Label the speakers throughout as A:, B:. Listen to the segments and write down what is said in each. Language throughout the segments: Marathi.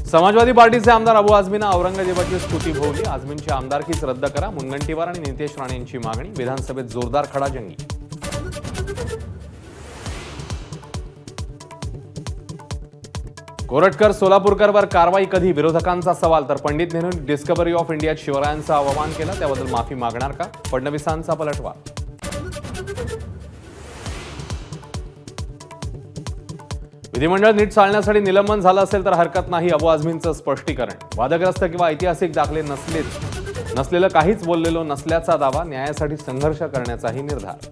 A: समाजवादी पार्टीचे आमदार अबू आझमींना औरंगजेबाची स्तुती भोवली। आझमींची आमदारकीच रद्द करा, मुनगंटीवार आणि नितेश राणेंची मागणी। विधानसभेत जोरदार खडाजंगी। कोरटकर सोलापूरकरवर कारवाई कधी, विरोधकांचा सवाल। तर पंडित नेहरू डिस्कव्हरी ऑफ इंडियात शिवरायांचा अवमान केला, त्याबद्दल माफी मागणार का? फडणवीसांचा पलटवार। विधिमंडळ नीट चालण्यासाठी निलंबन झालं असेल तर हरकत नाही, अबू आझमींचं स्पष्टीकरण। वादग्रस्त किंवा ऐतिहासिक दाखले नसलेलं काहीच बोललेलो नसल्याचा दावा, न्यायासाठी संघर्ष करण्याचाही निर्धार।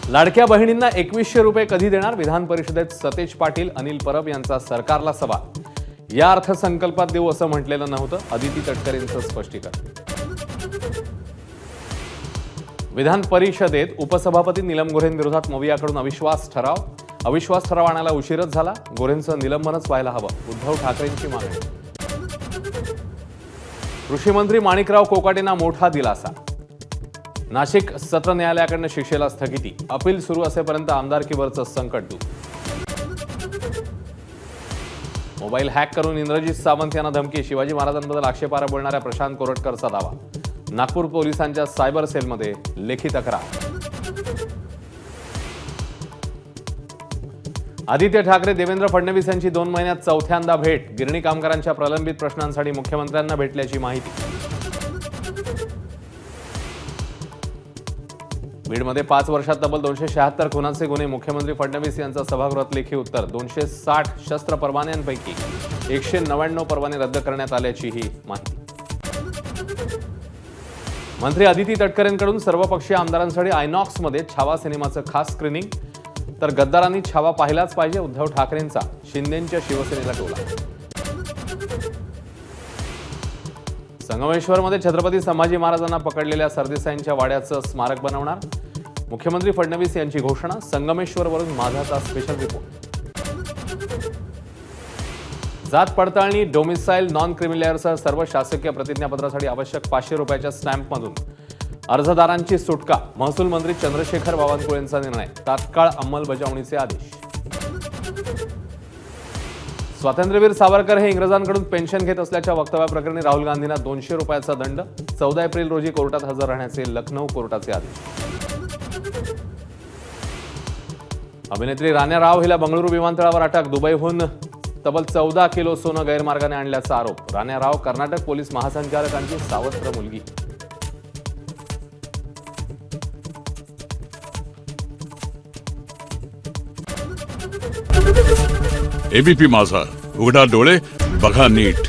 A: लाडक्या बहिणींना 2100 रुपये कधी देणार? विधान परिषदेत सतेज पाटील, अनिल परब यांचा सरकारला सवाल। या अर्थसंकल्पात देऊ असं म्हटलेलं नव्हतं, अदिती तटकरेंचं स्पष्टीकरण। विधान परिषदेत उपसभापती नीलम गोऱ्हेंविरोधात मवियाकडून अविश्वास ठराव आणायला उशीरच झाला, गोऱ्हेंचं निलंबनच व्हायला हवं, उद्धव ठाकरेंची मागणी। कृषी मंत्री माणिकराव कोकाटेंना मोठा दिलासा। नाशिक सत्र न्यायालयाकडून शिक्षेला स्थगिती, अपील सुरू असेपर्यंत आमदारकीवरचं संकट दूर। मोबाईल हॅक करून इंद्रजित सावंत यांना धमकी, शिवाजी महाराजांबद्दल आक्षेपार्ह बोलणाऱ्या प्रशांत कोरटकरचा दावा। नागपूर पोलिसांच्या सायबर सेलमध्ये लेखी तक्रार। आदित्य ठाकरे देवेंद्र फडणवीस यांची 2 महिन्यात चौथ्यांदा भेट। गिरणी कामगारांच्या प्रलंबित प्रश्नांसाठी मुख्यमंत्र्यांना भेटल्याची माहिती। बीडमध्ये 5 वर्षात तब्बल 276 खुनाचे गुन्हे, मुख्यमंत्री फडणवीस यांचं सभागृहात लेखी उत्तर। 260 शस्त्र परवान्यांपैकी 199 परवाने रद्द करण्यात आल्याचीही माहिती। मंत्री अदिती तटकरेंकडून सर्वपक्षीय आमदारांसाठी आयनॉक्समध्ये छावा सिनेमाचं खास स्क्रीनिंग। तर गद्दारांनी छावा पाहिलाच पाहिजे, उद्धव ठाकरेंचा शिंदेंच्या शिवसेनेला टोला। संगमेश्वरमध्ये छत्रपती संभाजी महाराजांना पकडलेल्या सरदेसाईंच्या वाड्याचं स्मारक बनवणार, मुख्यमंत्री फडणवीस यांची घोषणा। संगमेश्वरवरून माझाचा स्पेशल रिपोर्ट। जात पडताळणी, डोमिसाईल, नॉन क्रिमिलेअरसह सर्व शासकीय प्रतिज्ञापत्रासाठी आवश्यक 500 रुपयाच्या स्टॅम्पमधून अर्जदारांची सुटका। महसूल मंत्री चंद्रशेखर बावनकुळेंचा निर्णय, तात्काळ अंमलबजावणीचे आदेश। स्वातंत्र्यवीर सावरकर हे इंग्रजांकडून पेन्शन घेत असल्याच्या वक्तव्याप्रकरणी राहुल गांधींना 200 रुपयाचा दंड। 14 एप्रिल रोजी कोर्टात हजर राहण्याचे लखनौ कोर्टाचे आदेश। अभिनेत्री राण्या राव हिला बंगळुरू विमानतळावर अटक। दुबईहून तब्बल 14 किलो सोनं गैरमार्गाने आणल्याचा आरोप। राण्या राव कर्नाटक पोलीस महासंचालकांची सावत्र मुलगी।
B: एबीपी माझा, उघडा डोळे बघा नीट।